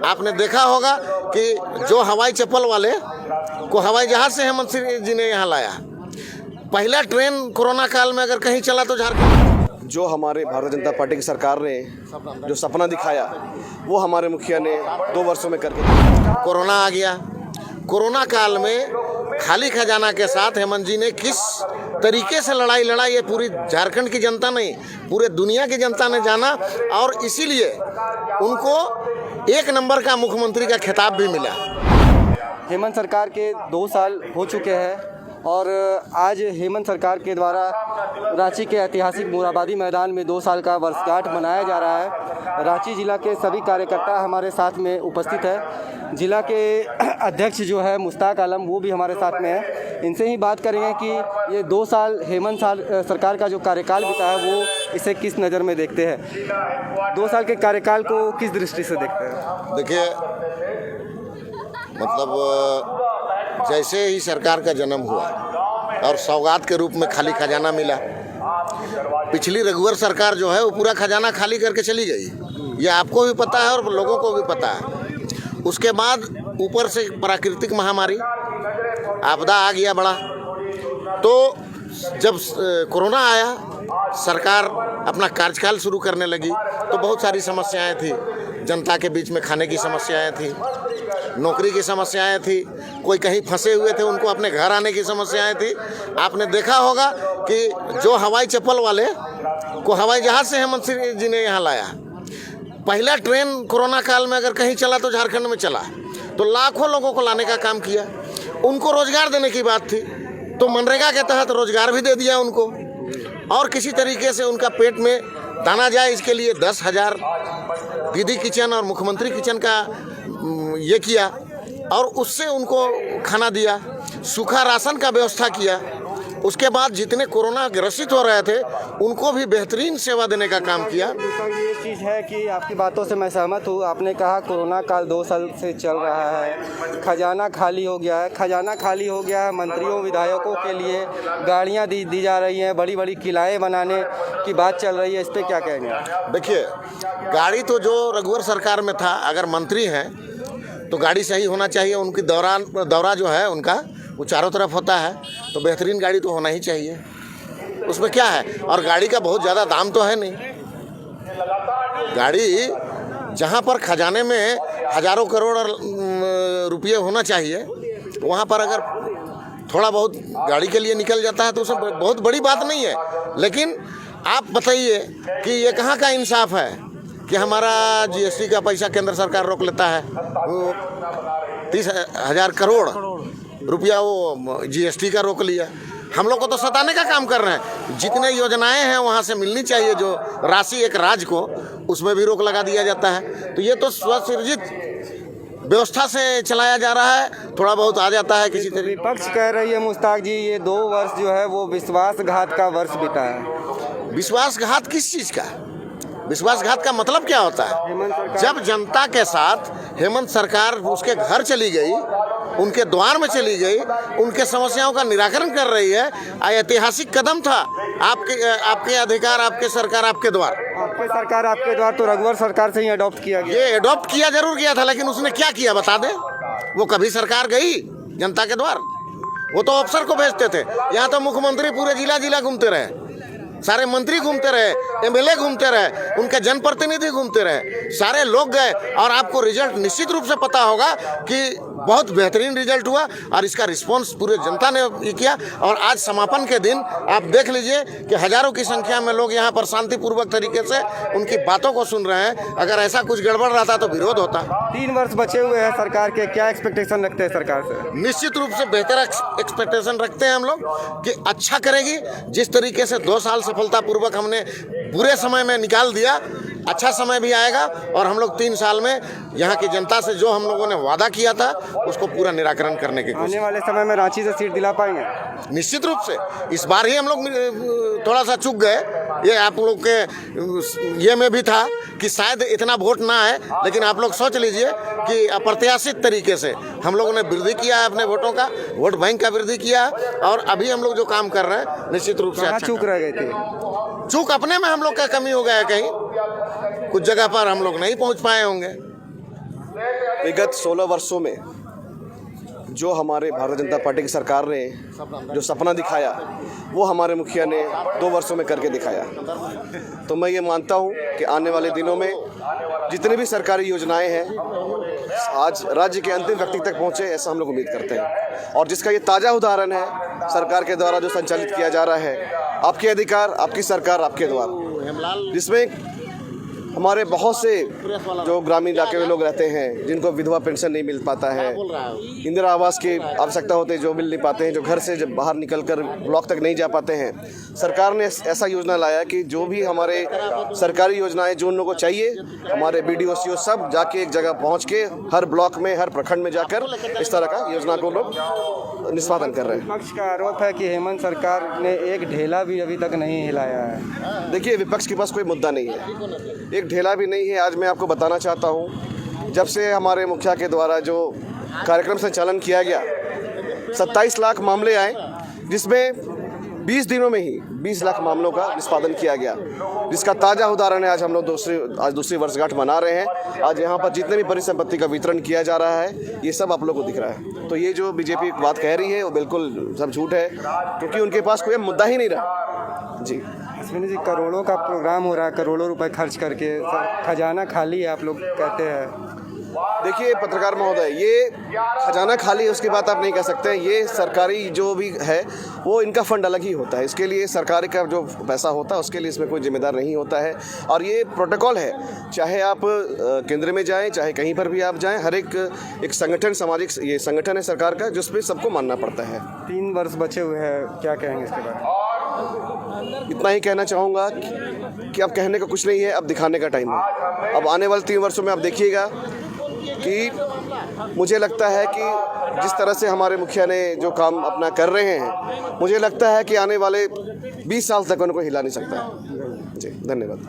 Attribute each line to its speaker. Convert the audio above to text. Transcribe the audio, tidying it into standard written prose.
Speaker 1: आपने देखा होगा कि जो हवाई चप्पल वाले को हवाई जहाज से हेमंत जी ने यहाँ लाया। पहला ट्रेन कोरोना काल में अगर कहीं चला तो झारखंड।
Speaker 2: जो हमारे भारतीय जनता पार्टी की सरकार ने जो सपना दिखाया वो हमारे मुखिया ने 2 वर्षों में करके
Speaker 1: कोरोना आ गया। कोरोना काल में खाली खजाना के साथ हेमंत जी ने किस तरीके से लड़ाई लड़ा, ये पूरी झारखंड की जनता नहीं, पूरे दुनिया की जनता ने जाना और इसीलिए उनको 1 नंबर का मुख्यमंत्री का खिताब भी मिला।
Speaker 3: हेमंत सरकार के 2 साल हो चुके हैं और आज हेमंत सरकार के द्वारा रांची के ऐतिहासिक मोरहाबादी मैदान में 2 साल का वर्षगांठ मनाया जा रहा है। रांची जिला के सभी कार्यकर्ता हमारे साथ में उपस्थित है। जिला के अध्यक्ष जो है मुश्ताक आलम, वो भी हमारे साथ में है। इनसे ही बात करेंगे कि ये 2 साल हेमंत सरकार का जो कार्यकाल बीता है वो इसे किस नज़र में देखते हैं, 2 साल के कार्यकाल को किस दृष्टि से देखते हैं।
Speaker 1: देखिए, मतलब जैसे ही सरकार का जन्म हुआ और सौगात के रूप में खाली खजाना मिला, पिछली रघुवर सरकार जो है वो पूरा खजाना खाली करके चली गई। ये आपको भी पता है और लोगों को भी पता है। उसके बाद ऊपर से प्राकृतिक महामारी आपदा आ गया बड़ा। तो जब कोरोना आया, सरकार अपना कार्यकाल शुरू करने लगी तो बहुत सारी समस्याएं थी। जनता के बीच में खाने की समस्याएं थी, नौकरी की समस्याएं थी, कोई कहीं फंसे हुए थे उनको अपने घर आने की समस्याएं थी। आपने देखा होगा कि जो हवाई चप्पल वाले को हवाई जहाज से हेमंत जी ने यहाँ लाया। पहला ट्रेन कोरोना काल में अगर कहीं चला तो झारखंड में चला। तो लाखों लोगों को लाने का काम किया। उनको रोजगार देने की बात थी तो मनरेगा के तहत रोजगार भी दे दिया उनको, और किसी तरीके से उनका पेट में दाना जाए इसके लिए 10,000 दीदी किचन और मुख्यमंत्री किचन का ये किया और उससे उनको खाना दिया। सूखा राशन का व्यवस्था किया। उसके बाद जितने कोरोना ग्रसित हो रहे थे उनको भी बेहतरीन सेवा देने का काम किया।
Speaker 3: ये चीज़ है कि आपकी बातों से मैं सहमत हूँ। आपने कहा कोरोना काल 2 साल से चल रहा है, खजाना खाली हो गया है। खजाना खाली हो गया है, मंत्रियों विधायकों के लिए गाड़ियाँ दी जा रही हैं, बड़ी बड़ी किलाएँ बनाने की बात चल रही है, इस पर क्या कहेंगे।
Speaker 1: देखिए, गाड़ी तो जो रघुवर सरकार में था, अगर मंत्री हैं तो गाड़ी सही होना चाहिए। उनकी दौरा जो है उनका वो चारों तरफ होता है, तो बेहतरीन गाड़ी तो होना ही चाहिए। उसमें क्या है, और गाड़ी का बहुत ज़्यादा दाम तो है नहीं। गाड़ी जहाँ पर खजाने में हज़ारों करोड़ रुपये होना चाहिए, वहाँ पर अगर थोड़ा बहुत गाड़ी के लिए निकल जाता है तो उसमें बहुत बड़ी बात नहीं है। लेकिन आप बताइए कि ये कहाँ का इंसाफ है कि हमारा GST का पैसा केंद्र सरकार रोक लेता है। 30,000 करोड़ रुपया वो GST का रोक लिया। हम लोग को तो सताने का काम कर रहे हैं। जितने योजनाएं हैं वहाँ से मिलनी चाहिए जो राशि एक राज्य को, उसमें भी रोक लगा दिया जाता है। तो ये तो स्वसृजित व्यवस्था से चलाया जा रहा है। थोड़ा बहुत आ जाता है किसी तरीके।
Speaker 3: विपक्ष कह रही है मुश्ताक जी, ये 2 वर्ष जो है वो विश्वासघात का वर्ष बीता है।
Speaker 1: विश्वासघात किस चीज़ का? विश्वासघात का मतलब क्या होता है? जब जनता के साथ हेमंत सरकार उसके घर चली गई, उनके द्वार में चली गई, उनके समस्याओं का निराकरण कर रही है, ऐतिहासिक कदम था। आपके अधिकार, आपके सरकार, आपके द्वार।
Speaker 3: आपके सरकार आपके द्वार तो रघुवर सरकार से ही अडॉप्ट किया गया।
Speaker 1: ये अडॉप्ट किया जरूर गया था, लेकिन उसने क्या किया बता दे। वो कभी सरकार गई जनता के द्वार? वो तो अफसर को भेजते थे। यहाँ तो मुख्यमंत्री पूरे जिला घूमते रहे, सारे मंत्री घूमते रहे, MLA घूमते रहे, उनके जनप्रतिनिधि घूमते रहे, सारे लोग गए। और आपको रिजल्ट निश्चित रूप से पता होगा कि बहुत बेहतरीन रिजल्ट हुआ और इसका रिस्पांस पूरे जनता ने ये किया। और आज समापन के दिन आप देख लीजिए कि हजारों की संख्या में लोग यहाँ पर शांतिपूर्वक तरीके से उनकी बातों को सुन रहे हैं। अगर ऐसा कुछ गड़बड़ रहता तो विरोध होता।
Speaker 3: 3 वर्ष बचे हुए हैं सरकार के, क्या एक्सपेक्टेशन रखते हैं सरकार से?
Speaker 1: निश्चित रूप से बेहतर एक्सपेक्टेशन रखते हैं हम लोग कि अच्छा करेगी। जिस तरीके से 2 साल सफलतापूर्वक हमने बुरे समय में निकाल दिया, अच्छा समय भी आएगा और हम लोग 3 साल में यहाँ की जनता से जो हम लोगों ने वादा किया था उसको पूरा निराकरण करने की कोशिश।
Speaker 3: आने वाले समय में रांची से सीट दिला पाएंगे?
Speaker 1: निश्चित रूप से। इस बार ही हम लोग थोड़ा सा चूक गए। ये आप लोग के ये में भी था कि शायद इतना वोट ना आए, लेकिन आप लोग सोच लीजिए कि अप्रत्याशित तरीके से हम लोगों ने वृद्धि किया है अपने वोटों का, वोट बैंक का वृद्धि किया है। और अभी हम लोग जो काम कर रहे हैं निश्चित रूप से अच्छा
Speaker 3: चूक रह गए थे।
Speaker 1: चूक अपने में हम लोग का कमी हो गया है, कहीं कुछ जगह पर हम लोग नहीं पहुंच पाए होंगे।
Speaker 2: विगत 16 वर्षों में जो हमारे भारतीय जनता पार्टी की सरकार ने जो सपना दिखाया वो हमारे मुखिया ने 2 वर्षों में करके दिखाया। तो मैं ये मानता हूँ कि आने वाले दिनों में जितनी भी सरकारी योजनाएं हैं आज राज्य के अंतिम व्यक्ति तक पहुँचे, ऐसा हम लोग उम्मीद करते हैं। और जिसका ये ताज़ा उदाहरण है सरकार के द्वारा जो संचालित किया जा रहा है आपके अधिकार आपकी सरकार आपके द्वार, जिसमें हमारे बहुत से जो ग्रामीण इलाके में लोग रहते हैं जिनको विधवा पेंशन नहीं मिल पाता है, इंदिरा आवास की आवश्यकता होती है जो मिल नहीं पाते हैं, जो घर से जब बाहर निकलकर ब्लॉक तक नहीं जा पाते हैं, सरकार ने ऐसा योजना लाया कि जो भी हमारे सरकारी योजनाएं जो उन लोगों को चाहिए हमारे BDO CO सब जाके एक जगह पहुँच के हर ब्लॉक में हर प्रखंड में जाकर इस तरह का योजना को लोग निष्पादन कर रहे हैं।
Speaker 3: विपक्ष का आरोप है कि हेमंत सरकार ने एक ढेला भी अभी तक नहीं हिलाया है।
Speaker 2: देखिए, विपक्ष के पास कोई मुद्दा नहीं है, एक ढेला भी नहीं है। आज मैं आपको बताना चाहता हूँ, जब से हमारे मुखिया के द्वारा जो कार्यक्रम संचालन किया गया 27 लाख मामले आए, जिसमें 20 दिनों में ही 20 लाख मामलों का निष्पादन किया गया, जिसका ताज़ा उदाहरण है आज हम लोग दूसरी वर्षगांठ मना रहे हैं। आज यहाँ पर जितने भी परिसंपत्ति का वितरण किया जा रहा है ये सब आप लोगों को दिख रहा है। तो ये जो बीजेपी बात कह रही है वो बिल्कुल सब झूठ है, क्योंकि उनके पास कोई मुद्दा ही नहीं रहा। जी
Speaker 3: अश्विनी जी, करोड़ों का प्रोग्राम हो रहा है, करोड़ों रुपए खर्च करके, खजाना खाली है आप लोग कहते हैं।
Speaker 2: देखिए पत्रकार महोदय, ये खजाना खाली है उसकी बात आप नहीं कह सकते। ये सरकारी जो भी है वो इनका फंड अलग ही होता है, इसके लिए सरकारी का जो पैसा होता है उसके लिए इसमें कोई जिम्मेदार नहीं होता है। और ये प्रोटोकॉल है, चाहे आप केंद्र में जाएं चाहे कहीं पर भी आप जाएं, हर एक संगठन सामाजिक ये संगठन है सरकार का जिसपे सबको मानना पड़ता है।
Speaker 3: 3 वर्ष बचे हुए हैं, क्या कहेंगे इसके बारे में?
Speaker 2: इतना ही कहना चाहूँगा कि अब कहने का कुछ नहीं है, अब दिखाने का टाइम है। अब आने वाले 3 वर्षों में आप देखिएगा कि मुझे लगता है कि जिस तरह से हमारे मुखिया ने जो काम अपना कर रहे हैं, मुझे लगता है कि आने वाले 20 साल तक उनको हिला नहीं सकता है। जी धन्यवाद।